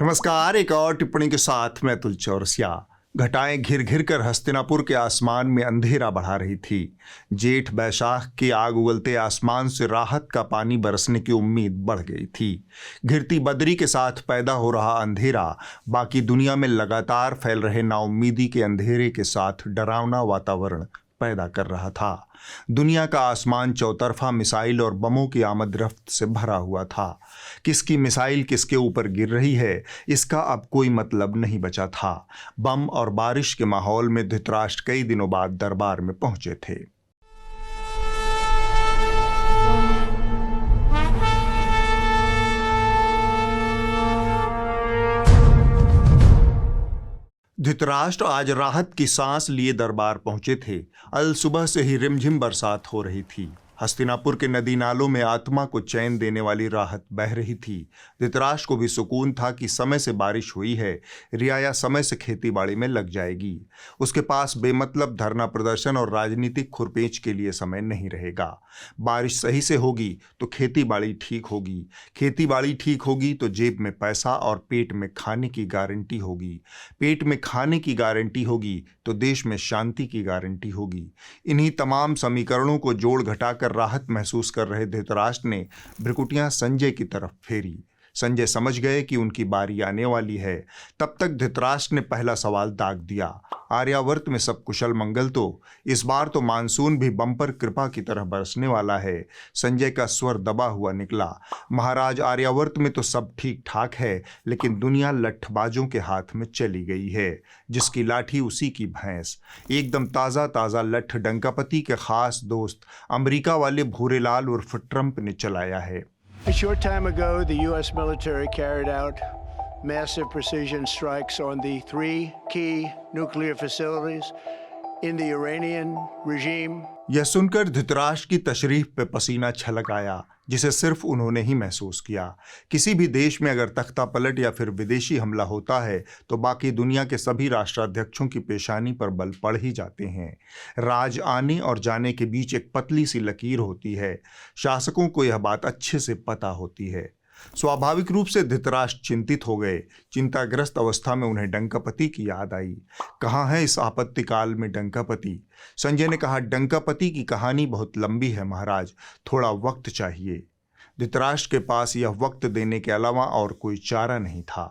नमस्कार। एक और टिप्पणी के साथ मैं अतुल चौरसिया। घटाएं घिर घिर कर हस्तिनापुर के आसमान में अंधेरा बढ़ा रही थी। जेठ बैसाख की आग उगलते आसमान से राहत का पानी बरसने की उम्मीद बढ़ गई थी। घिरती बदरी के साथ पैदा हो रहा अंधेरा बाकी दुनिया में लगातार फैल रहे नाउम्मीदी के अंधेरे के साथ डरावना वातावरण पैदा कर रहा था। दुनिया का आसमान चौतरफा मिसाइल और बमों की आमद रफ्त से भरा हुआ था। किसकी मिसाइल किसके ऊपर गिर रही है, इसका अब कोई मतलब नहीं बचा था। बम और बारिश के माहौल में धृतराष्ट्र कई दिनों बाद दरबार में पहुंचे थे। धृतराष्ट्र आज राहत की सांस लिए दरबार पहुंचे थे। अल सुबह से ही रिमझिम बरसात हो रही थी। हस्तिनापुर के नदी नालों में आत्मा को चैन देने वाली राहत बह रही थी। धृतराष्ट्र को भी सुकून था कि समय से बारिश हुई है, रियाया समय से खेतीबाड़ी में लग जाएगी। उसके पास बेमतलब धरना प्रदर्शन और राजनीतिक खुरपेच के लिए समय नहीं रहेगा। बारिश सही से होगी तो खेतीबाड़ी ठीक होगी, खेतीबाड़ी ठीक होगी तो जेब में पैसा और पेट में खाने की गारंटी होगी, पेट में खाने की गारंटी होगी तो देश में शांति की गारंटी होगी। इन्हीं तमाम समीकरणों को जोड़ घटाकर राहत महसूस कर रहे धृतराष्ट्र ने भ्रुकुटियां संजय की तरफ फेरी। संजय समझ गए कि उनकी बारी आने वाली है। तब तक धृतराष्ट्र ने पहला सवाल दाग दिया, आर्यावर्त में सब कुशल मंगल तो? इस बार तो मानसून भी बम्पर कृपा की तरह बरसने वाला है। संजय का स्वर दबा हुआ निकला, महाराज आर्यावर्त में तो सब ठीक ठाक है, लेकिन दुनिया लठबाजों के हाथ में चली गई है। जिसकी लाठी उसी की भैंस। एकदम ताज़ा ताज़ा लठ डंकापति के खास दोस्त अमेरिका वाले भूरेलाल उर्फ ट्रंप ने चलाया है। A short time ago, the U.S. military carried out massive precision strikes on the 3 key nuclear facilities in the Iranian regime. यह सुनकर धृतराष्ट्र की तशरीफ पे पसीना छलक आया, जिसे सिर्फ उन्होंने ही महसूस किया। किसी भी देश में अगर तख्ता पलट या फिर विदेशी हमला होता है तो बाकी दुनिया के सभी राष्ट्राध्यक्षों की पेशानी पर बल पड़ ही जाते हैं। राज आने और जाने के बीच एक पतली सी लकीर होती है। शासकों को यह बात अच्छे से पता होती है। स्वाभाविक रूप से धृतराष्ट्र चिंतित हो गए। चिंताग्रस्त अवस्था में उन्हें डंकापति की याद आई। कहाँ है इस आपत्ति काल में डंकापति? संजय ने कहा, डंकापति की कहानी बहुत लंबी है महाराज, थोड़ा वक्त चाहिए। धृतराष्ट्र के पास यह वक्त देने के अलावा और कोई चारा नहीं था।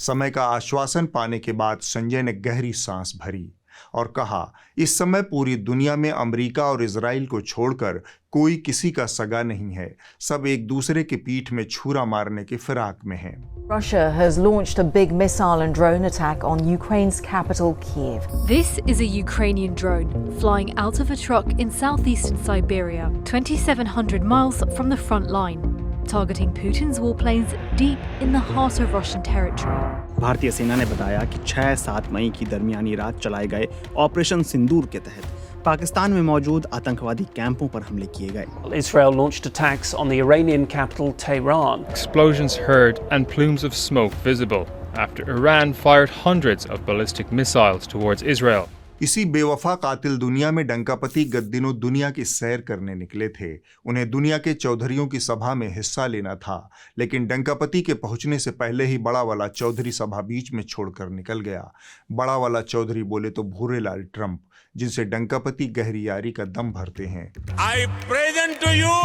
समय का आश्वासन पाने के बाद संजय ने गहरी सांस भरी और कहा, इस समय पूरी दुनिया में अमेरिका और इजराइल को छोड़कर कोई किसी का सगा नहीं है। सब एक दूसरे के पीठ में छुरा मारने की फिराक में हैं। Russia has launched a big missile and drone attack on Ukraine's capital, Kyiv. This is a Ukrainian drone flying out of a truck in southeastern Siberia, 2,700 miles from the front line, targeting Putin's warplanes deep in the heart of Russian territory. भारतीय सेना ने बताया कि 6-7 मई की दरमियानी रात चलाए गए operation सिंदूर के तहत पाकिस्तान में मौजूद आतंकवादी कैंपों पर हमले किए गए। Israel launched attacks on the Iranian capital Tehran. Explosions heard and plumes of smoke visible after Iran fired hundreds of ballistic missiles towards Israel. इसी बेवफा कातिल दुनिया में डंकापति गत दिनों दुनिया की सैर करने निकले थे। उन्हें दुनिया के चौधरियों की सभा में हिस्सा लेना था, लेकिन डंकापति के पहुंचने से पहले ही बड़ा वाला चौधरी सभा बीच में छोड़कर निकल गया। बड़ा वाला चौधरी बोले तो भूरेलाल ट्रंप, जिनसे डंकापति गहरी यारी का दम भरते हैं। I present to you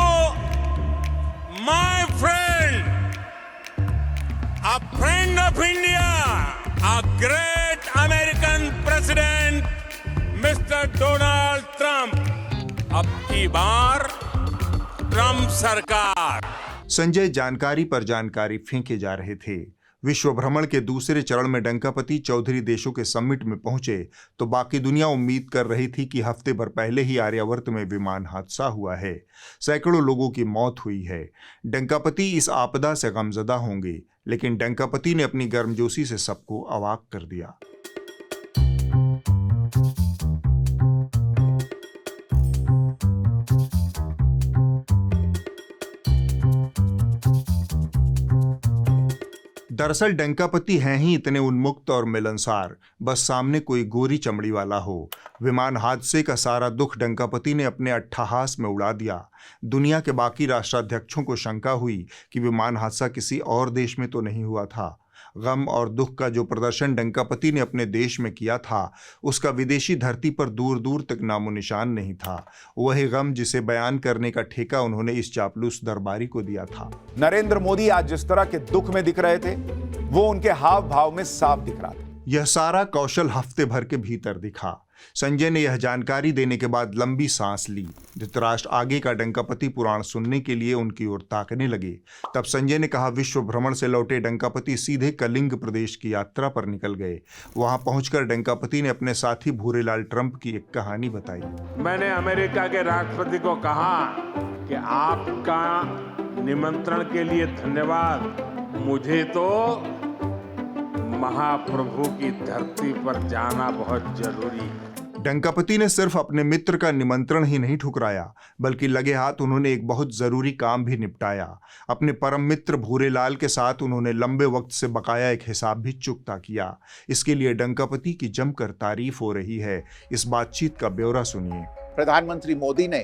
my friend, a friend of India, a great American president, Mr. Donald Trump। अब की बार ट्रंप सरकार। संजय जानकारी पर जानकारी फेंके जा रहे थे। विश्व भ्रमण के दूसरे चरण में डंकापति चौधरी देशों के समिट में पहुंचे तो बाकी दुनिया उम्मीद कर रही थी कि हफ्ते भर पहले ही आर्यावर्त में विमान हादसा हुआ है, सैकड़ों लोगों की मौत हुई है। डंकापति इस आपदा से गमजदा होंगे, लेकिन डंकापति ने अपनी गर्मजोशी से सबको अवाक कर दिया। दरअसल डंकापति हैं ही इतने उन्मुक्त और मिलनसार, बस सामने कोई गोरी चमड़ी वाला हो। विमान हादसे का सारा दुख डंकापति ने अपने अट्ठहास में उड़ा दिया। दुनिया के बाकी राष्ट्राध्यक्षों को शंका हुई कि विमान हादसा किसी और देश में तो नहीं हुआ था। गम और दुख का जो प्रदर्शन डंकापति ने अपने देश में किया था, उसका विदेशी धरती पर दूर दूर तक नामो निशान नहीं था। वही गम जिसे बयान करने का ठेका उन्होंने इस चापलूस दरबारी को दिया था। नरेंद्र मोदी आज जिस तरह के दुख में दिख रहे थे, वो उनके हाव भाव में साफ दिख रहा था। यह सारा कौशल हफ्ते भर के भीतर दिखा। संजय ने यह जानकारी देने के बाद लंबी सांस ली। धृतराष्ट्र आगे का डंकापति पुराण सुनने के लिए उनकी ओर ताकने लगे। तब संजय ने कहा, विश्व भ्रमण से लौटे डंकापति सीधे कलिंग प्रदेश की यात्रा पर निकल गए। वहां पहुंचकर डंकापति ने अपने साथी भूरेलाल ट्रंप की एक कहानी बताई। मैंने अमेरिका के राष्ट्रपति को कहा कि आपका निमंत्रण के लिए धन्यवाद, मुझे तो महाप्रभु की धरती पर जाना बहुत जरूरी है। डंकापति ने सिर्फ अपने मित्र का निमंत्रण ही नहीं ठुकराया, बल्कि लगे हाथ उन्होंने एक बहुत जरूरी काम भी निपटाया। अपने परम मित्र भूरेलाल के साथ उन्होंने लंबे वक्त से बकाया एक हिसाब भी चुकता किया। इसके लिए डंकापति की जमकर तारीफ हो रही है। इस बातचीत का ब्यौरा सुनिए। प्रधानमंत्री मोदी ने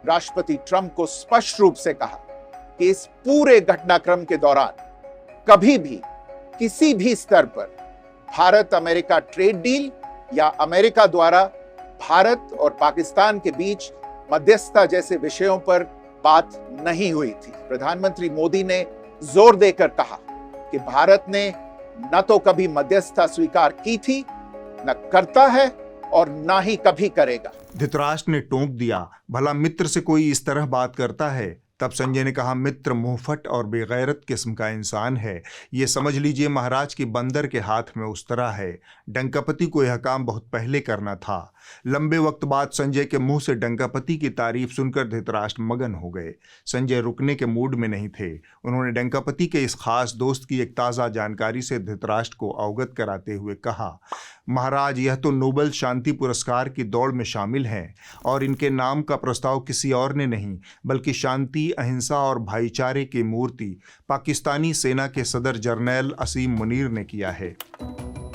राष्ट्रपति ट्रंप को स्पष्ट रूप से कहा कि इस पूरे घटनाक्रम के दौरान कभी भी किसी भी स्तर पर भारत अमेरिका ट्रेड डील या अमेरिका द्वारा भारत और पाकिस्तान के बीच मध्यस्थता जैसे विषयों पर बात नहीं हुई थी। प्रधानमंत्री मोदी ने जोर देकर कहा कि भारत ने न तो कभी मध्यस्थता स्वीकार की थी, न करता है और न ही कभी करेगा। धृतराष्ट्र ने टोंक दिया, भला मित्र से कोई इस तरह बात करता है? तब संजय ने कहा, मित्र मुंहफट और बेगैरत किस्म का इंसान है। ये समझ लीजिए महाराज की बंदर के हाथ में उस्तरा है। डंकापति को यह काम बहुत पहले करना था। लंबे वक्त बाद संजय के मुंह से डंकापति की तारीफ सुनकर धृतराष्ट्र मगन हो गए। संजय रुकने के मूड में नहीं थे। उन्होंने डंकापति के इस खास दोस्त की एक ताज़ा जानकारी से धृतराष्ट्र को अवगत कराते हुए कहा, महाराज, यह तो नोबेल शांति पुरस्कार की दौड़ में शामिल हैं और इनके नाम का प्रस्ताव किसी और ने नहीं बल्कि शांति, अहिंसा और भाईचारे की मूर्ति पाकिस्तानी सेना के सदर जर्नैल असीम मुनीर ने किया है।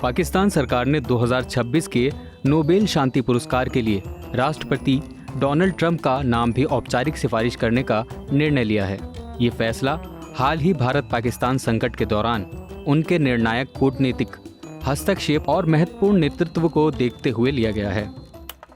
पाकिस्तान सरकार ने 2026 के नोबेल शांति पुरस्कार के लिए राष्ट्रपति डोनाल्ड ट्रंप का नाम भी औपचारिक सिफारिश करने का निर्णय लिया है। ये फैसला हाल ही भारत पाकिस्तान संकट के दौरान उनके निर्णायक कूटनीतिक हस्तक्षेप और महत्वपूर्ण नेतृत्व को देखते हुए लिया गया है।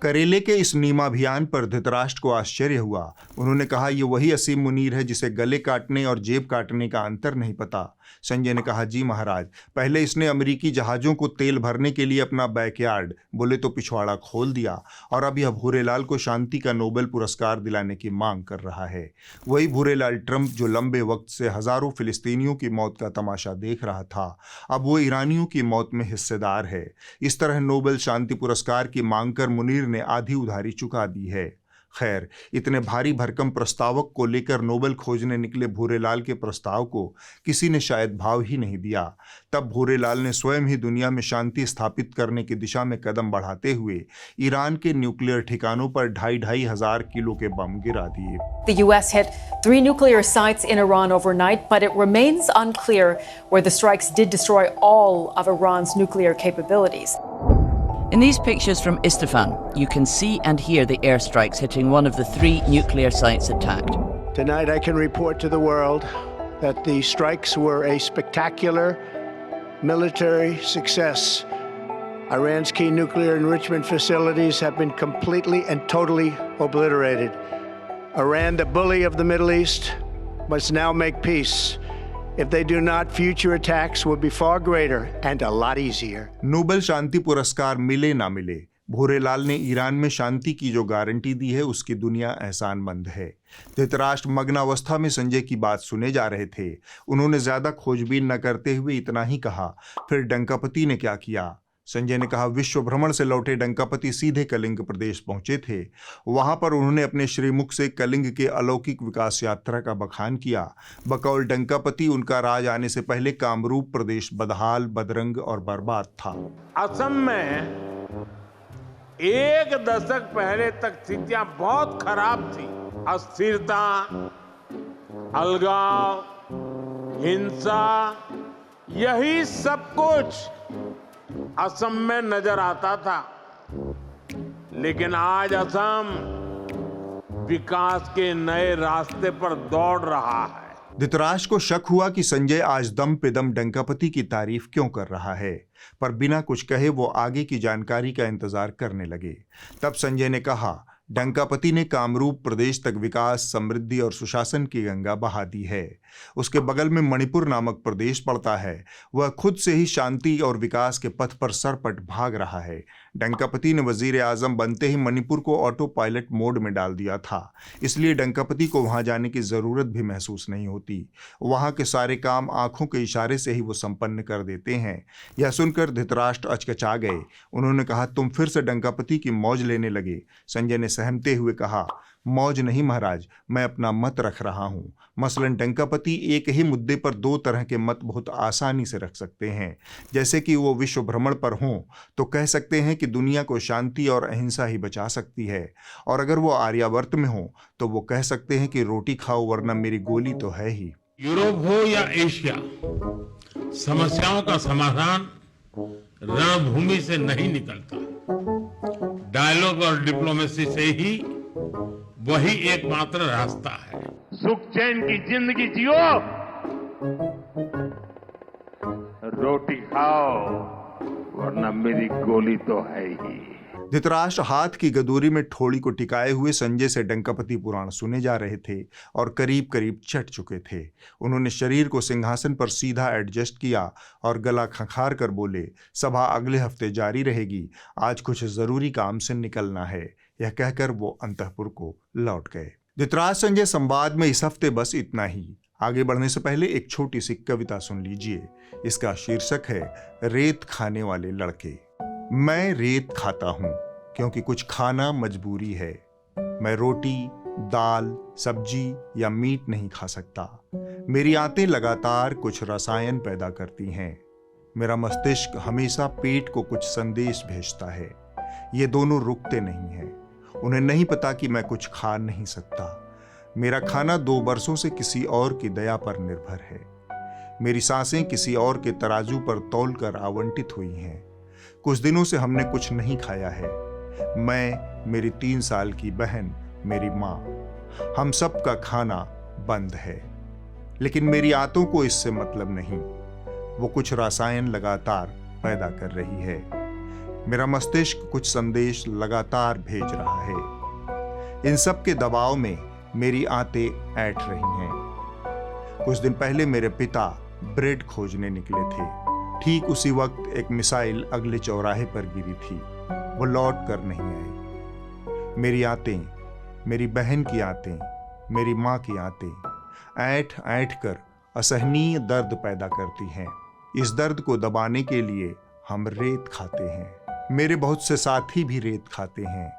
करेले के इस नियमाभियान पर धृतराष्ट्र को आश्चर्य हुआ। उन्होंने कहा, ये वही असीम मुनीर है जिसे गले काटने और जेब काटने का अंतर नहीं पता। संजय ने कहा, जी महाराज, पहले इसने अमेरिकी जहाज़ों को तेल भरने के लिए अपना बैकयार्ड, बोले तो पिछवाड़ा खोल दिया और अब यह भूरेलाल को शांति का नोबेल पुरस्कार दिलाने की मांग कर रहा है। वही भूरेलाल ट्रंप जो लंबे वक्त से हज़ारों फिलिस्तीनियों की मौत का तमाशा देख रहा था, अब वो ईरानियों की मौत में हिस्सेदार है। इस तरह नोबेल शांति पुरस्कार की मांग कर मुनीर ने आधी उधारी चुका दी है। खैर, इतने भारी भरकम प्रस्तावक को लेकर नोबेल खोजने निकले भूरेलाल के प्रस्ताव को किसी ने शायद भाव ही नहीं दिया। तब भूरेलाल ने स्वयं ही दुनिया में शांति स्थापित करने की दिशा में कदम बढ़ाते हुए ईरान के न्यूक्लियर ठिकानों पर 2,500 किलो के बम गिरा दिए। The US hit 3 nuclear sites in Iran overnight, but it remains unclear where the strikes did destroy all of Iran's nuclear capabilities. In these pictures from Isfahan, you can see and hear the airstrikes hitting one of the 3 nuclear sites attacked. Tonight I can report to the world that the strikes were a spectacular military success. Iran's key nuclear enrichment facilities have been completely and totally obliterated. Iran, the bully of the Middle East, must now make peace. If they do not, future attacks will be far greater and a lot easier. Nobel शांति पुरस्कार मिले ना मिले, भूरेलाल ने Iran में शांति की जो guarantee दी है उसकी दुनिया एहसानमंद है। धृतराष्ट्र मग्नावस्था में संजय की बात सुने जा रहे थे। उन्होंने ज्यादा खोजबीन न करते हुए इतना ही कहा। फिर डंकापति ने क्या किया? संजय ने कहा, विश्व भ्रमण से लौटे डंकापति सीधे कलिंग प्रदेश पहुंचे थे। वहां पर उन्होंने अपने श्रीमुख से कलिंग के अलौकिक विकास यात्रा का बखान किया। बकौल डंकापति उनका राज आने से पहले कामरूप प्रदेश बदहाल, बदरंग और बर्बाद था। असम में 1 दशक पहले तक स्थितियां बहुत खराब थी। अस्थिरता, अलगाव, हिंसा, यही सब कुछ असम में नजर आता था। लेकिन आज असम विकास के नए रास्ते पर दौड़ रहा है। धृतराष्ट्र को शक हुआ कि संजय आज दम पे दम डंकापति की तारीफ क्यों कर रहा है, पर बिना कुछ कहे वो आगे की जानकारी का इंतजार करने लगे। तब संजय ने कहा, डंकापति ने कामरूप प्रदेश तक विकास, समृद्धि और सुशासन की गंगा बहा दी है। उसके बगल में मणिपुर नामक प्रदेश पड़ता है। वह खुद से ही शांति और विकास के पथ पर सरपट भाग रहा है। डंकापति ने वजीर आजम बनते ही मणिपुर को ऑटो पायलट मोड में डाल दिया था, इसलिए डंकापति को वहां जाने की जरूरत भी महसूस नहीं होती। वहां के सारे काम आंखों के इशारे से ही वो संपन्न कर देते हैं। यह सुनकर धृतराष्ट्र अचकचा गए। उन्होंने कहा, तुम फिर से डंकापति की मौज लेने लगे। संजय ने सहमते हुए कहा, मौज नहीं महाराज, मैं अपना मत रख रहा हूं। मसलन डंकापति एक ही मुद्दे पर दो तरह के मत बहुत आसानी से रख सकते हैं। जैसे कि वो विश्व भ्रमण पर हों तो कह सकते हैं कि दुनिया को शांति और अहिंसा ही बचा सकती है, और अगर वो आर्यावर्त में हो तो वो कह सकते हैं कि रोटी खाओ वरना मेरी गोली तो है ही। यूरोप हो या एशिया, समस्याओं का समाधान रणभूमि से नहीं निकलता। डायलॉग और डिप्लोमेसी से ही वही एकमात्र रास्ता है। सुख चैन की जिंदगी जियो, रोटी खाओ वरना मेरी गोली तो है ही। धृतराष्ट्र हाथ की गदूरी में ठोड़ी को टिकाए हुए संजय से डंकापति पुराण सुने जा रहे थे और करीब करीब चट चुके थे। उन्होंने शरीर को सिंहासन पर सीधा एडजस्ट किया और गला खंखार कर बोले, सभा अगले हफ्ते जारी रहेगी, आज कुछ जरूरी काम से निकलना है। यह कहकर वो अंतःपुर को लौट गए। धृतराष्ट्र संजय संवाद में इस हफ्ते बस इतना ही। आगे बढ़ने से पहले एक छोटी सी कविता सुन लीजिए। इसका शीर्षक है रेत खाने वाले लड़के। मैं रेत खाता हूं क्योंकि कुछ खाना मजबूरी है। मैं रोटी, दाल, सब्जी या मीट नहीं खा सकता। मेरी आंतें लगातार कुछ रसायन पैदा करती हैं। मेरा मस्तिष्क हमेशा पेट को कुछ संदेश भेजता है। ये दोनों रुकते नहीं हैं। उन्हें नहीं पता कि मैं कुछ खा नहीं सकता। मेरा खाना 2 वर्षों से किसी और की दया पर निर्भर है। मेरी सांसें किसी और के तराजू पर तौलकर आवंटित हुई हैं। कुछ दिनों से हमने कुछ नहीं खाया है। मैं, मेरी 3 साल की बहन, मेरी माँ, हम सब का खाना बंद है। लेकिन मेरी आंतों को इससे मतलब नहीं। वो कुछ रसायन लगातार पैदा कर रही है। मेरा मस्तिष्क कुछ संदेश लगातार भेज रहा है। इन सब के दबाव में मेरी आंतें ऐंठ रही हैं। कुछ दिन पहले मेरे पिता ब्रेड खोजने निकले थे। ठीक उसी वक्त एक मिसाइल अगले चौराहे पर गिरी थी। वो लौट कर नहीं आई। मेरी आंतें, मेरी बहन की आंतें, मेरी माँ की आंतें ऐंठ ऐंठ कर असहनीय दर्द पैदा करती हैं। इस दर्द को दबाने के लिए हम रेत खाते हैं। मेरे बहुत से साथी भी रेत खाते हैं।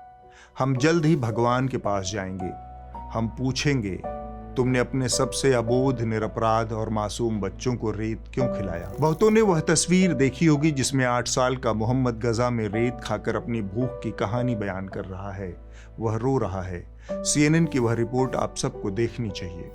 हम जल्द ही भगवान के पास जाएंगे। हम पूछेंगे, तुमने अपने सबसे अबोध, निरपराध और मासूम बच्चों को रेत क्यों खिलाया? बहुतों ने वह तस्वीर देखी होगी जिसमें 8 साल का मोहम्मद गजा में रेत खाकर अपनी भूख की कहानी बयान कर रहा है। वह रो रहा है। CNN की वह रिपोर्ट आप सबको देखनी चाहिए।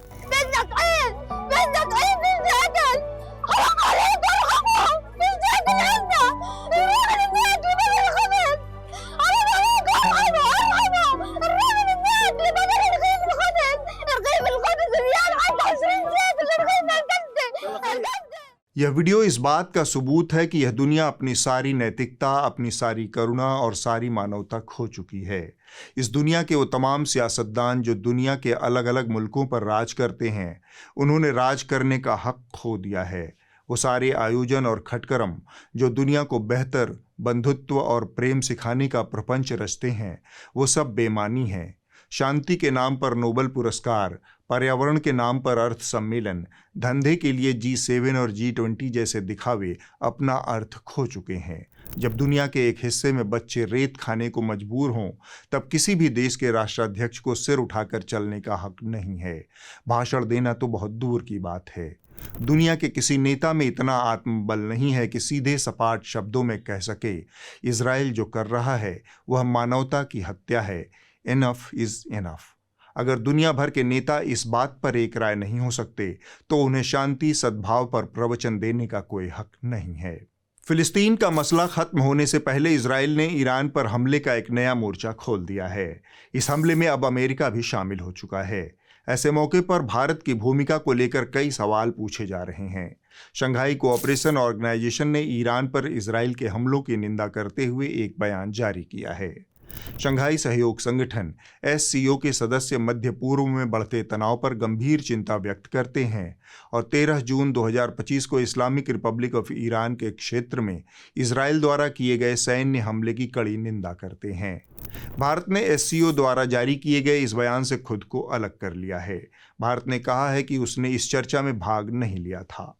यह वीडियो इस बात का सबूत है कि यह दुनिया अपनी सारी नैतिकता, अपनी सारी करुणा और सारी मानवता खो चुकी है। इस दुनिया के वो तमाम सियासतदान जो दुनिया के अलग अलग मुल्कों पर राज करते हैं, उन्होंने राज करने का हक खो दिया है। वो सारे आयोजन और खटकरम जो दुनिया को बेहतर बंधुत्व और प्रेम सिखाने का प्रपंच रचते हैं, वो सब बेमानी है। शांति के नाम पर नोबेल पुरस्कार, पर्यावरण के नाम पर अर्थ सम्मेलन, धंधे के लिए G7 और G20 जैसे दिखावे अपना अर्थ खो चुके हैं। जब दुनिया के एक हिस्से में बच्चे रेत खाने को मजबूर हों, तब किसी भी देश के राष्ट्राध्यक्ष को सिर उठाकर चलने का हक नहीं है। भाषण देना तो बहुत दूर की बात है। दुनिया के किसी नेता में इतना आत्मबल नहीं है कि सीधे सपाट शब्दों में कह सके, इजराइल जो कर रहा है वह मानवता की हत्या है। Enough is enough. अगर दुनिया भर के नेता इस बात पर एक राय नहीं हो सकते तो उन्हें शांति, सद्भाव पर प्रवचन देने का कोई हक नहीं है। फिलिस्तीन का मसला खत्म होने से पहले इजराइल ने ईरान पर हमले का एक नया मोर्चा खोल दिया है। इस हमले में अब अमेरिका भी शामिल हो चुका है। ऐसे मौके पर भारत की भूमिका को लेकर कई सवाल पूछे जा रहे हैं। शंघाई कोऑपरेशन ऑर्गेनाइजेशन ने ईरान पर इजराइल के हमलों की निंदा करते हुए एक बयान जारी किया है। शंघाई सहयोग संगठन SCO के सदस्य मध्य पूर्व में बढ़ते तनाव पर गंभीर चिंता व्यक्त करते हैं और 13 जून 2025 को इस्लामिक रिपब्लिक ऑफ ईरान के क्षेत्र में इजराइल द्वारा किए गए सैन्य हमले की कड़ी निंदा करते हैं। भारत ने SCO द्वारा जारी किए गए इस बयान से खुद को अलग कर लिया है। भारत ने कहा है कि उसने इस चर्चा में भाग नहीं लिया था।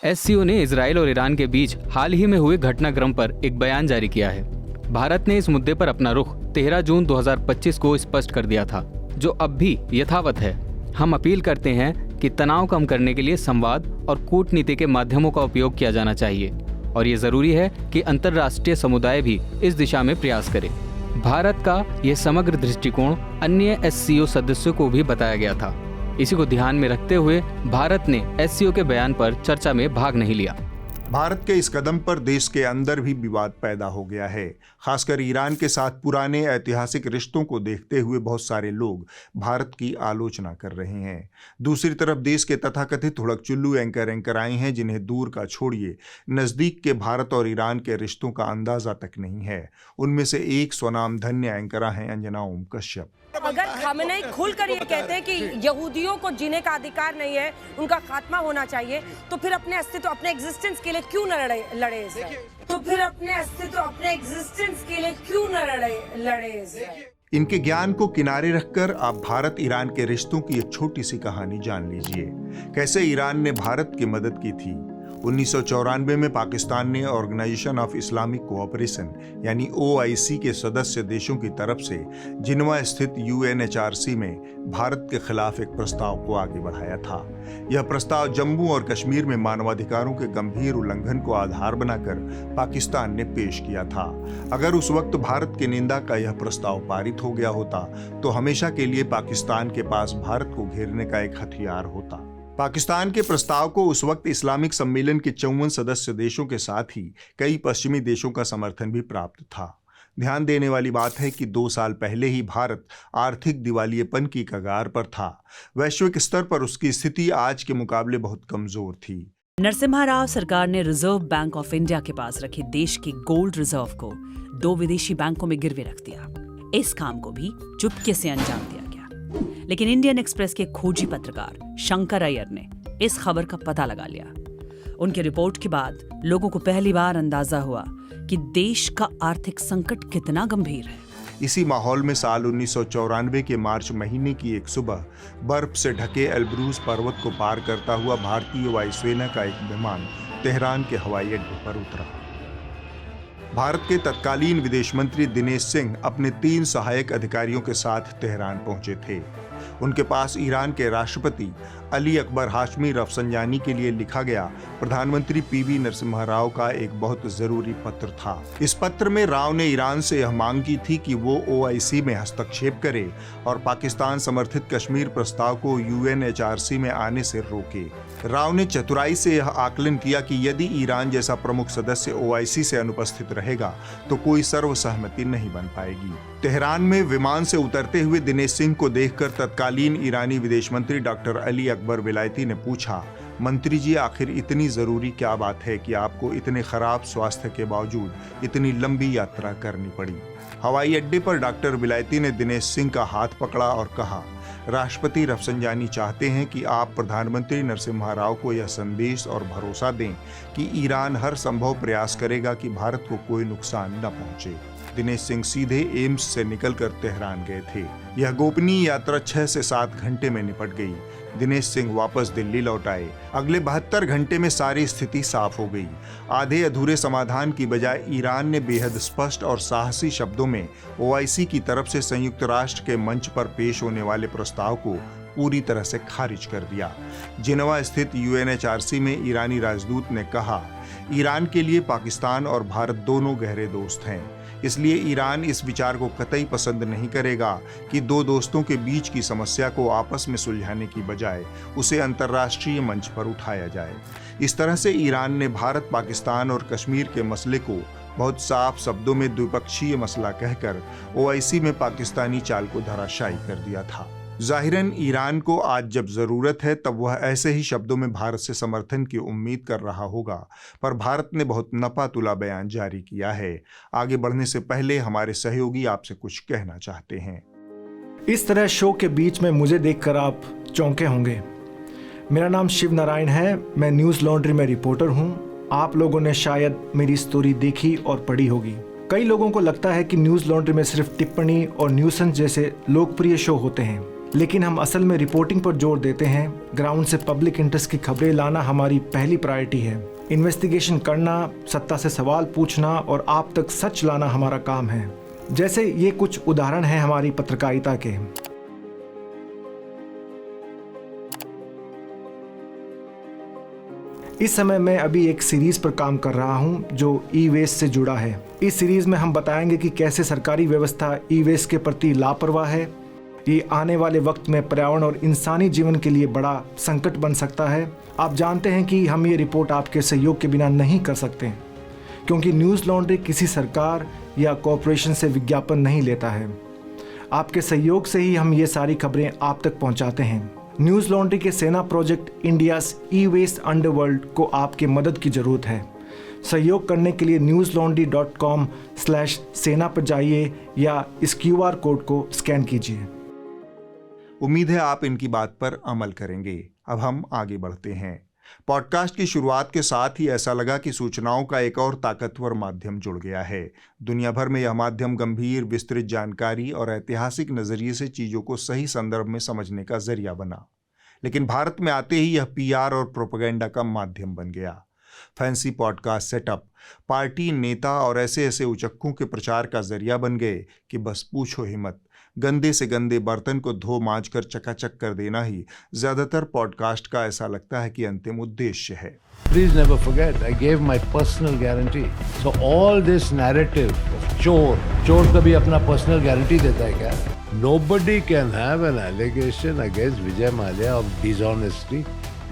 SCO ने इजराइल और ईरान के बीच हाल ही में हुए घटनाक्रम पर एक बयान जारी किया है। भारत ने इस मुद्दे पर अपना रुख 13 जून 2025 को स्पष्ट कर दिया था, जो अब भी यथावत है। हम अपील करते हैं कि तनाव कम करने के लिए संवाद और कूटनीति के माध्यमों का उपयोग किया जाना चाहिए और ये जरूरी है कि अंतर्राष्ट्रीय समुदाय भी इस दिशा में प्रयास करे। भारत का यह समग्र दृष्टिकोण अन्य SCO सदस्यों को भी बताया गया था। इसी को ध्यान में रखते हुए भारत ने SCO के बयान पर चर्चा में भाग नहीं लिया। भारत के इस कदम पर देश के अंदर भी विवाद पैदा हो गया है। खासकर ईरान के साथ पुराने ऐतिहासिक रिश्तों को देखते हुए बहुत सारे लोग भारत की आलोचना कर रहे हैं। दूसरी तरफ देश के तथाकथित हुड़कचुल्लू एंकर आए हैं जिन्हें दूर का छोड़िए नज़दीक के भारत और ईरान के रिश्तों का अंदाजा तक नहीं है। उनमें से एक स्वनामधन्य एंकरा हैं अंजना ओम कश्यप। अगर खामेनेई खुलकर ये कहते हैं कि यहूदियों को जीने का अधिकार नहीं है, उनका खात्मा होना चाहिए, तो फिर अपने अस्तित्व, अपने एग्जिस्टेंस के लिए क्यों न लड़े इसराइल? तो फिर अपने अस्तित्व, अपने एग्जिस्टेंस के लिए क्यों न लड़े इसराइल? इनके ज्ञान को किनारे रखकर आप भारत ईरान के रिश्तों की एक छोटी सी कहानी जान लीजिए। कैसे ईरान ने भारत की मदद की थी। 1994 में पाकिस्तान ने ऑर्गेनाइजेशन ऑफ इस्लामिक कोऑपरेशन यानी OIC के सदस्य देशों की तरफ से जिनेवा स्थित UNHRC में भारत के खिलाफ एक प्रस्ताव को आगे बढ़ाया था। यह प्रस्ताव जम्मू और कश्मीर में मानवाधिकारों के गंभीर उल्लंघन को आधार बनाकर पाकिस्तान ने पेश किया था। अगर उस वक्त भारत की निंदा का यह प्रस्ताव पारित हो गया होता तो हमेशा के लिए पाकिस्तान के पास भारत को घेरने का एक हथियार होता। पाकिस्तान के प्रस्ताव को उस वक्त इस्लामिक सम्मेलन के 54 सदस्य देशों के साथ ही कई पश्चिमी देशों का समर्थन भी प्राप्त था। ध्यान देने वाली बात है कि 2 साल पहले ही भारत आर्थिक दिवालियेपन की कगार पर था। वैश्विक स्तर पर उसकी स्थिति आज के मुकाबले बहुत कमजोर थी। नरसिम्हा राव सरकार ने रिजर्व बैंक ऑफ इंडिया के पास रखे देश के गोल्ड रिजर्व को 2 विदेशी बैंकों में गिरवे रख दिया। इस काम को भी चुपके से अंजाम दिया गया, लेकिन इंडियन एक्सप्रेस के खोजी पत्रकार शंकर अय्यर ने इस खबर का पता लगा लिया। उनकी रिपोर्ट के बाद लोगों को पहली बार अंदाजा हुआ कि देश का आर्थिक संकट कितना गंभीर है। इसी माहौल में साल 1994 के मार्च महीने की एक सुबह बर्फ से ढके एल्ब्रूज पर्वत को पार करता हुआ भारतीय वायुसेना का एक विमान तेहरान के हवाई अड्डे पर उतरा। भारत के तत्कालीन विदेश मंत्री दिनेश सिंह अपने 3 सहायक अधिकारियों के साथ तेहरान पहुंचे थे। उनके पास ईरान के राष्ट्रपति अली अकबर हाशमी रफसंजानी के लिए लिखा गया प्रधानमंत्री PV नरसिम्हा राव का एक बहुत जरूरी पत्र था। इस पत्र में राव ने ईरान से यह मांग की थी कि वो OIC में हस्तक्षेप करे और पाकिस्तान समर्थित कश्मीर प्रस्ताव को UNHRC में आने से रोके। राव ने चतुराई से यह आकलन किया कि यदि ईरान जैसा प्रमुख सदस्य OIC से अनुपस्थित रहेगा तो कोई सर्वसहमति नहीं बन पाएगी। तेहरान में विमान से उतरते हुए दिनेश सिंह को देखकर तत्कालीन ईरानी विदेश मंत्री डॉक्टर अली अकबर विलायती ने पूछा, मंत्री जी आखिर इतनी जरूरी क्या बात है कि आपको इतने खराब स्वास्थ्य के बावजूद इतनी लंबी यात्रा करनी पड़ी। हवाई अड्डे पर डॉक्टर विलायती ने दिनेश सिंह का हाथ पकड़ा और कहा, राष्ट्रपति रफसंजानी चाहते हैं कि आप प्रधानमंत्री नरसिम्हा राव को यह संदेश और भरोसा दें कि ईरान हर संभव प्रयास करेगा कि भारत को कोई नुकसान न पहुंचे। दिनेश सिंह सीधे एम्स से निकलकर तेहरान गए थे। यह गोपनीय यात्रा 6 से 7 घंटे में निपट गई। दिनेश सिंह वापस दिल्ली लौट आए। अगले 72 घंटे में सारी स्थिति साफ हो गई। आधे अधूरे समाधान की बजाय ईरान ने बेहद स्पष्ट और साहसी शब्दों में OIC की तरफ से संयुक्त राष्ट्र के मंच पर पेश होने वाले प्रस्ताव को पूरी तरह से खारिज कर दिया। जिनेवा स्थित UNHRC में ईरानी राजदूत ने कहा, ईरान के लिए पाकिस्तान और भारत दोनों गहरे दोस्त हैं, इसलिए ईरान इस विचार को कतई पसंद नहीं करेगा कि 2 दोस्तों के बीच की समस्या को आपस में सुलझाने की बजाय उसे अंतर्राष्ट्रीय मंच पर उठाया जाए। इस तरह से ईरान ने भारत, पाकिस्तान और कश्मीर के मसले को बहुत साफ शब्दों में द्विपक्षीय मसला कहकर OIC में पाकिस्तानी चाल को धराशायी कर दिया था। जाहिरन ईरान को आज जब जरूरत है तब वह ऐसे ही शब्दों में भारत से समर्थन की उम्मीद कर रहा होगा, पर भारत ने बहुत नपा-तुला बयान जारी किया है। आगे बढ़ने से पहले हमारे सहयोगी आपसे कुछ कहना चाहते हैं। इस तरह शो के बीच में मुझे देखकर आप चौंके होंगे। मेरा नाम शिव नारायण है, मैं न्यूज़ लॉन्ड्री में रिपोर्टर हूँ। आप लोगों ने शायद मेरी स्टोरी देखी और पढ़ी होगी। कई लोगों को लगता है कि न्यूज़ लॉन्ड्री में सिर्फ टिप्पणी और न्यूसेंस जैसे लोकप्रिय शो होते हैं, लेकिन हम असल में रिपोर्टिंग पर जोर देते हैं। ग्राउंड से पब्लिक इंटरेस्ट की खबरें लाना हमारी पहली प्रायोरिटी है। इन्वेस्टिगेशन करना, सत्ता से सवाल पूछना और आप तक सच लाना हमारा काम है। जैसे ये कुछ उदाहरण हैं हमारी पत्रकारिता के। इस समय मैं अभी एक सीरीज पर काम कर रहा हूं जो ई वेस्ट से जुड़ा है। इस सीरीज में हम बताएंगे कि कैसे सरकारी व्यवस्था ई वेस्ट के प्रति लापरवाह है। ये आने वाले वक्त में पर्यावरण और इंसानी जीवन के लिए बड़ा संकट बन सकता है। आप जानते हैं कि हम ये रिपोर्ट आपके सहयोग के बिना नहीं कर सकते, क्योंकि न्यूज़ लॉन्ड्री किसी सरकार या कॉरपोरेशन से विज्ञापन नहीं लेता है। आपके सहयोग से ही हम ये सारी खबरें आप तक पहुंचाते हैं। न्यूज़ लॉन्ड्री के सेना प्रोजेक्ट इंडियाज़ ई वेस्ट अंडरवर्ल्ड को आपकी मदद की ज़रूरत है। सहयोग करने के लिए newslaundry.com/सेना पर जाइए या इस QR कोड को स्कैन कीजिए। उम्मीद है आप इनकी बात पर अमल करेंगे। अब हम आगे बढ़ते हैं। पॉडकास्ट की शुरुआत के साथ ही ऐसा लगा कि सूचनाओं का एक और ताकतवर माध्यम जुड़ गया है। दुनिया भर में यह माध्यम गंभीर, विस्तृत जानकारी और ऐतिहासिक नजरिए से चीजों को सही संदर्भ में समझने का जरिया बना। लेकिन भारत में आते ही यह PR और प्रोपेगेंडा का माध्यम बन गया। फैंसी पॉडकास्ट सेटअप, पार्टी नेता और ऐसे ऐसे उचक्कों के प्रचार का जरिया बन गए कि बस पूछो ही मत। गंदे से गंदे बर्तन को धो मांज कर चकाचक कर देना ही ज्यादातर पॉडकास्ट का ऐसा लगता है कि अंतिम उद्देश्य है। Please never forget, I gave my personal guarantee. So all this narrative of चोर कभी अपना personal guarantee देता है क्या? Nobody can have an allegation against Vijay Mallya of dishonesty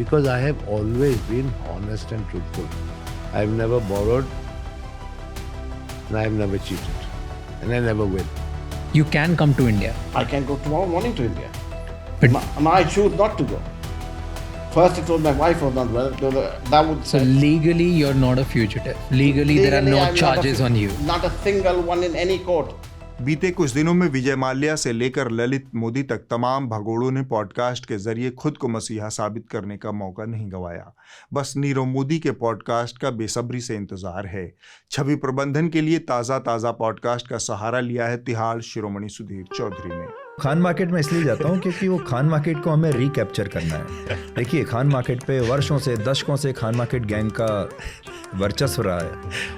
because I have always been honest and truthful. I have never borrowed and I have never cheated and I never will. You can come to India. I can go tomorrow morning to India. But I choose not to go. First I told my wife was not well. That would so legally you're not a fugitive. Legally there are no charges on you. Not a single one in any court. बीते कुछ दिनों में विजय माल्या से लेकर ललित मोदी तक तमाम भगोड़ों ने podcast के जरिए खुद को मसीहा साबित करने का मौका नहीं गंवाया। बस नीरव मोदी के पॉडकास्ट का बेसब्री से इंतजार है। छवि प्रबंधन के लिए ताज़ा पॉडकास्ट का सहारा लिया है तिहाड़ शिरोमणि सुधीर चौधरी ने। खान मार्केट में इसलिए जाता हूँ क्योंकि वो खान मार्केट को हमें रिकैप्चर करना है। देखिए, खान मार्केट पे वर्षों से, दशकों से खान मार्केट गैंग का वर्चस्व रहा है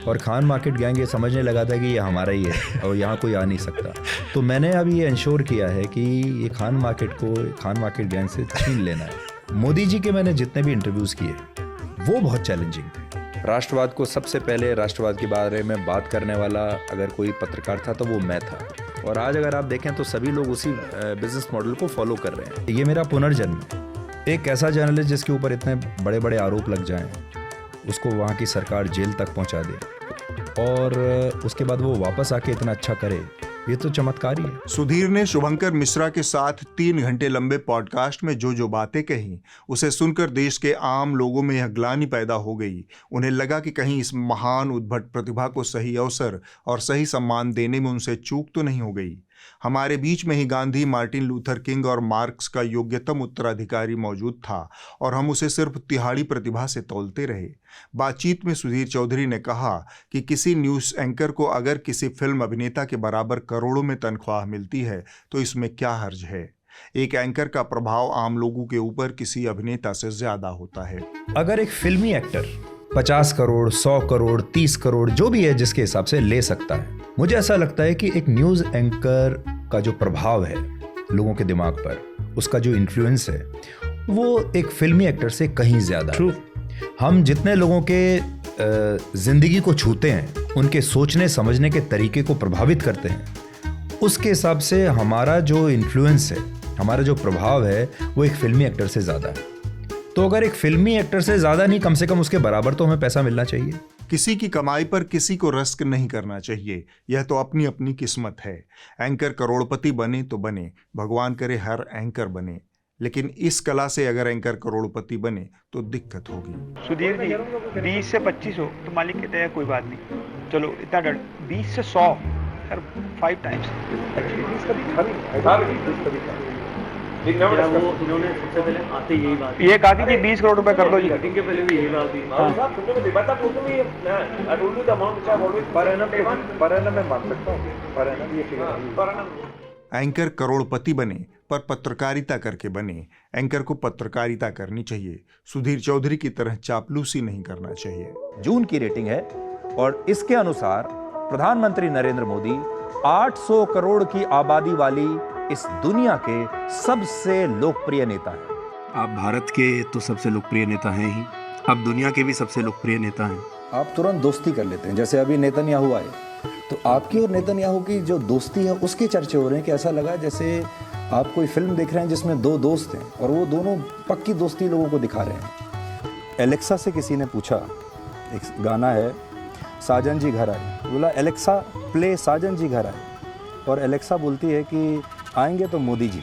और खान मार्केट गैंग ये समझने लगा था कि ये हमारा ही है और यहाँ कोई आ नहीं सकता। तो मैंने अभी ये इंश्योर किया है कि ये खान मार्केट को खान मार्केट गैंग से छीन लेना है। मोदी जी के मैंने जितने भी इंटरव्यूज़ किए वो बहुत चैलेंजिंग थे। राष्ट्रवाद को सबसे पहले, राष्ट्रवाद के बारे में बात करने वाला अगर कोई पत्रकार था तो वो मैं था। और आज अगर आप देखें तो सभी लोग उसी बिजनेस मॉडल को फॉलो कर रहे हैं। ये मेरा पुनर्जन्म है। एक ऐसा जर्नलिस्ट जिसके ऊपर इतने बड़े बड़े आरोप लग जाएं, उसको वहाँ की सरकार जेल तक पहुँचा दे और उसके बाद वो वापस आके इतना अच्छा करे, ये तो चमत्कार ही है। सुधीर ने शुभंकर मिश्रा के साथ 3 घंटे लंबे पॉडकास्ट में जो बातें कही, उसे सुनकर देश के आम लोगों में यह ग्लानि पैदा हो गई। उन्हें लगा कि कहीं इस महान उद्भट प्रतिभा को सही अवसर और सही सम्मान देने में उनसे चूक तो नहीं हो गई। हमारे बीच में ही गांधी, मार्टिन लूथर किंग और मार्क्स का योग्यतम उत्तराधिकारी मौजूद था और हम उसे सिर्फ तिहाड़ी प्रतिभा से तौलते रहे। बातचीत में सुधीर चौधरी ने कहा कि किसी न्यूज़ एंकर को अगर किसी फिल्म अभिनेता के बराबर करोड़ों में तनख्वाह मिलती है तो इसमें क्या हर्ज है। एक एंकर का प्रभाव आम लोगों के ऊपर किसी अभिनेता से ज्यादा होता है। अगर एक फिल्मी एक्टर 50 करोड़, 100 करोड़, 30 करोड़ जो भी है जिसके हिसाब से ले सकता है, मुझे ऐसा लगता है कि एक न्यूज़ एंकर का जो प्रभाव है लोगों के दिमाग पर, उसका जो इन्फ्लुएंस है, वो एक फिल्मी एक्टर से कहीं ज़्यादा है। हम जितने लोगों के ज़िंदगी को छूते हैं, उनके सोचने समझने के तरीके को प्रभावित करते हैं, उसके हिसाब से हमारा जो इन्फ्लुएंस है, हमारा जो प्रभाव है, वो एक फिल्मी एक्टर से ज़्यादा है। तो अगर एक फिल्मी एक्टर से ज़्यादा नहीं, कम से कम उसके बराबर तो हमें पैसा मिलना चाहिए। किसी की कमाई पर किसी को रिस्क नहीं करना चाहिए, यह तो अपनी अपनी किस्मत है। एंकर करोड़पति बने तो बने, भगवान करे हर एंकर बने, लेकिन इस कला से अगर एंकर करोड़पति बने तो दिक्कत होगी। सुधीर जी 20 से 25 हो तो मालिक कहते हैं कोई बात नहीं, चलो इतना डर 20 से 100 सर 5 टाइम्स इन्होंने सबसे पहले आते यही बात ये कहा कि 20 करोड़ रुपए कर दो जी। मीटिंग के पहले भी यही बात थी। एंकर करोड़पति बने पर पत्रकारिता करके बने। एंकर को पत्रकारिता करनी चाहिए, सुधीर चौधरी की तरह चापलूसी नहीं करना चाहिए। जून की रेटिंग है और इसके अनुसार प्रधानमंत्री नरेंद्र मोदी 800 करोड़ की आबादी वाली इस दुनिया के सबसे लोकप्रिय नेता हैं। आप भारत के तो सबसे लोकप्रिय नेता हैं ही, अब दुनिया के भी सबसे लोकप्रिय नेता हैं। आप तुरंत दोस्ती कर लेते हैं, जैसे अभी नेतन्याहू आए तो आपकी और नेतन्याहू की जो दोस्ती है उसके चर्चे हो रहे हैं कि ऐसा लगा जैसे आप कोई फिल्म देख रहे हैं जिसमें दो दोस्त हैं और वो दोनों पक्की दोस्ती लोगों को दिखा रहे हैं। एलेक्सा से किसी ने पूछा, एक गाना है साजन जी घर आए, बोला एलेक्सा प्ले साजन जी घर आए, और एलेक्सा बोलती है कि आएंगे तो मोदी जी।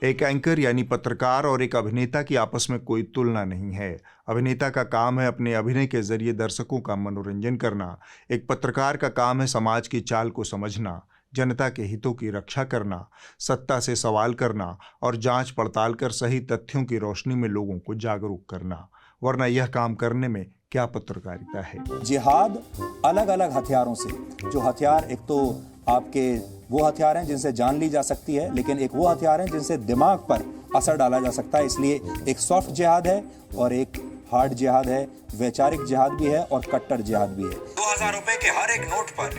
एक एंकर यानी पत्रकार और एक अभिनेता की आपस में कोई तुलना नहीं है। अभिनेता का काम है अपने अभिनय के जरिए दर्शकों का मनोरंजन करना, एक पत्रकार का काम है समाज की चाल को समझना, जनता के हितों की रक्षा करना, सत्ता से सवाल करना और जांच पड़ताल कर सही तथ्यों की रोशनी में लोगों को जागरूक करना। वरना यह काम करने में क्या पत्रकारिता है। जिहाद अलग अलग हथियारों से, जो हथियार एक तो आपके वो हथियार हैं जिनसे जान ली जा सकती है, लेकिन एक वो हथियार हैं जिनसे दिमाग पर असर डाला जा सकता है। इसलिए एक सॉफ्ट जिहाद है और एक हार्ड जिहाद है, वैचारिक जिहाद भी है और कट्टर जिहाद भी है। 2000 रुपए के हर एक नोट पर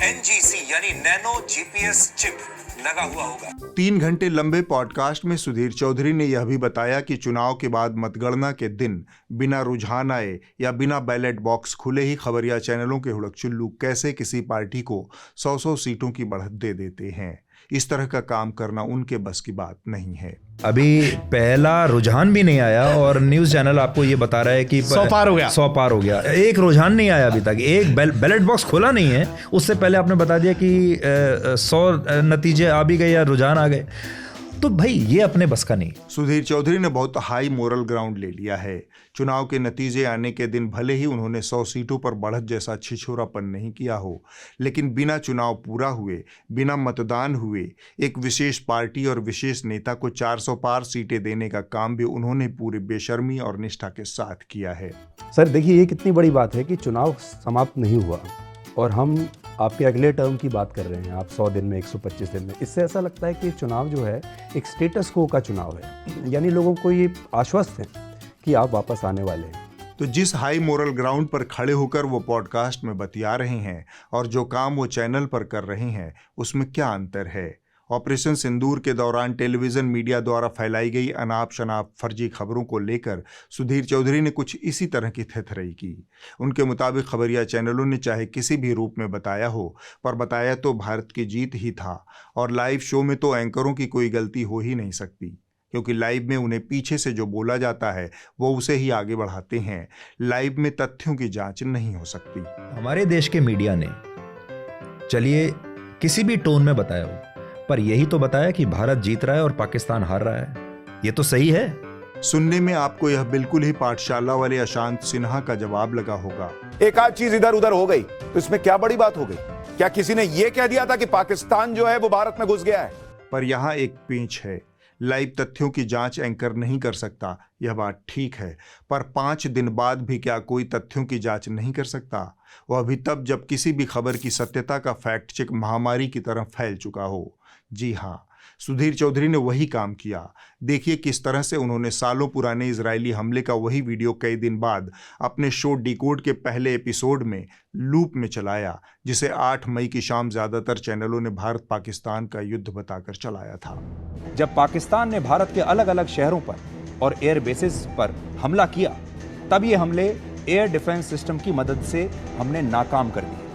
NGC यानी नैनो GPS चिप लगा हुआ होगा। 3 घंटे लंबे पॉडकास्ट में सुधीर चौधरी ने यह भी बताया कि चुनाव के बाद मतगणना के दिन बिना रुझान आए या बिना बैलेट बॉक्स खुले ही खबरिया चैनलों के हुड़क-चुल्लू कैसे किसी पार्टी को 100-100 सीटों की बढ़त दे देते हैं। इस तरह का काम करना उनके बस की बात नहीं है। अभी पहला रुझान भी नहीं आया और न्यूज़ चैनल आपको ये बता रहा है कि 100 पार हो गया। एक रुझान नहीं आया अभी तक, एक बैलेट बॉक्स खोला नहीं है, उससे पहले आपने बता दिया कि 100 नतीजे आ भी गए या रुझान आ गए। तो भाई ये अपने बस का नहीं। सुधीर चौधरी ने बहुत हाई मोरल ग्राउंड ले लिया है। चुनाव के नतीजे आने के दिन भले ही उन्होंने 100 सीटों पर बढ़त जैसा छिछोरापन नहीं किया हो, लेकिन बिना चुनाव पूरा हुए, बिना मतदान हुए एक विशेष पार्टी और विशेष नेता को 400 पार सीटें देने का काम भी उन्होंने पूरी बेशर्मी और निष्ठा के साथ किया है। सर देखिए, ये कितनी बड़ी बात है कि चुनाव समाप्त नहीं हुआ और हम आपके अगले टर्म की बात कर रहे हैं, आप 100 दिन में, 125 दिन में। इससे ऐसा लगता है कि चुनाव जो है एक स्टेटस को का चुनाव है, यानी लोगों को ये आश्वस्त है कि आप वापस आने वाले हैं। तो जिस हाई मोरल ग्राउंड पर खड़े होकर वो पॉडकास्ट में बतिया रहे हैं और जो काम वो चैनल पर कर रहे हैं, उसमें क्या अंतर है। ऑपरेशन सिंदूर के दौरान टेलीविजन मीडिया द्वारा फैलाई गई अनाप शनाप फर्जी खबरों को लेकर सुधीर चौधरी ने कुछ इसी तरह की थेथरई की। उनके मुताबिक खबरिया चैनलों ने चाहे किसी भी रूप में बताया हो, पर बताया तो भारत की जीत ही था। और लाइव शो में तो एंकरों की कोई गलती हो ही नहीं सकती, क्योंकि लाइव में उन्हें पीछे से जो बोला जाता है वो उसे ही आगे बढ़ाते हैं। लाइव में तथ्यों की जांच नहीं हो सकती। हमारे देश के मीडिया ने चलिए किसी भी टोन में बताया हो, पर यही तो बताया कि भारत जीत रहा है और पाकिस्तान हार रहा है। ये तो सही है। सुनने में आपको यह बिल्कुल ही पाठशाला वाले अशांत सिन्हा का जवाब लगा होगा। एक आध चीज इधर उधर हो गई तो इसमें क्या बड़ी बात हो गई? क्या किसी ने यह कह दिया था कि पाकिस्तान जो है वो भारत में घुस गया है? पर यहां एक पेंच है। लाइव तथ्यों की जांच एंकर नहीं कर सकता, यह बात ठीक है, पर 5 दिन बाद भी क्या कोई तथ्यों की जांच नहीं कर सकता? वह भी तब जब किसी भी खबर की सत्यता का फैक्ट चेक महामारी की तरह फैल चुका हो। जी हाँ, सुधीर चौधरी ने वही काम किया। देखिए किस तरह से उन्होंने सालों पुराने इजरायली हमले का वही वीडियो कई दिन बाद अपने शो डिकोड के पहले एपिसोड में लूप में चलाया, जिसे 8 मई की शाम ज्यादातर चैनलों ने भारत पाकिस्तान का युद्ध बताकर चलाया था। जब पाकिस्तान ने भारत के अलग अलग शहरों पर और एयर बेसिस पर हमला किया, तब ये हमले एयर डिफेंस सिस्टम की मदद से हमने नाकाम कर दिए।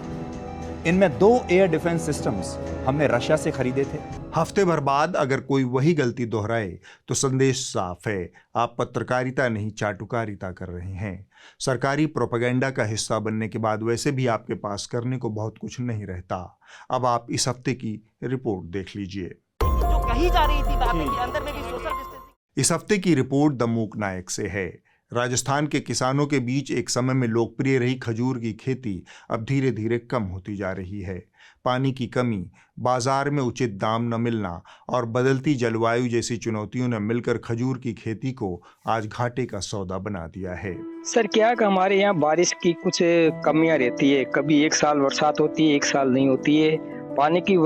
इनमें 2 एयर डिफेंस सिस्टम्स हमने रशिया से खरीदे थे। हफ्ते भर बाद अगर कोई वही गलती दोहराए तो संदेश साफ है, आप पत्रकारिता नहीं चाटुकारिता कर रहे हैं। सरकारी प्रोपेगेंडा का हिस्सा बनने के बाद वैसे भी आपके पास करने को बहुत कुछ नहीं रहता। अब आप इस हफ्ते की रिपोर्ट देख लीजिए। जो कही जा रही थी बातें कि अंदर में भी सोशल डिस्टेंसिंग। इस हफ्ते की रिपोर्ट द मूक नायक से है। राजस्थान के किसानों के बीच एक समय में लोकप्रिय रही खजूर की खेती अब धीरे धीरे कम होती जा रही है। पानी की कमी, बाजार में उचित दाम न मिलना और बदलती जलवायु जैसी चुनौतियों ने मिलकर खजूर की खेती को आज घाटे का सौदा बना दिया है। सर क्या कि हमारे यहाँ बारिश की कुछ कमियां रहती है, कभी एक साल बरसात होती है, एक साल नहीं होती है। पानी की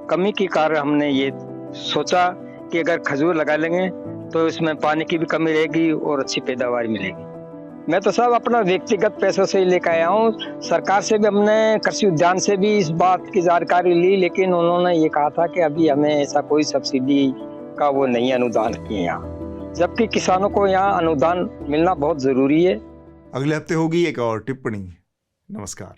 कमी के कारण हमने ये सोचा कि अगर खजूर लगा लेंगे तो इसमें पानी की भी कमी रहेगी और अच्छी पैदावार मिलेगी। मैं तो सब अपना व्यक्तिगत पैसों से ही लेकर आया हूँ। सरकार से भी हमने कृषि उद्यान से भी इस बात की जानकारी ली, लेकिन उन्होंने ये कहा था कि अभी हमें ऐसा कोई सब्सिडी का वो नहीं अनुदान किए यहाँ, जबकि किसानों को यहाँ अनुदान मिलना बहुत जरूरी है। अगले हफ्ते होगी एक और टिप्पणी। नमस्कार।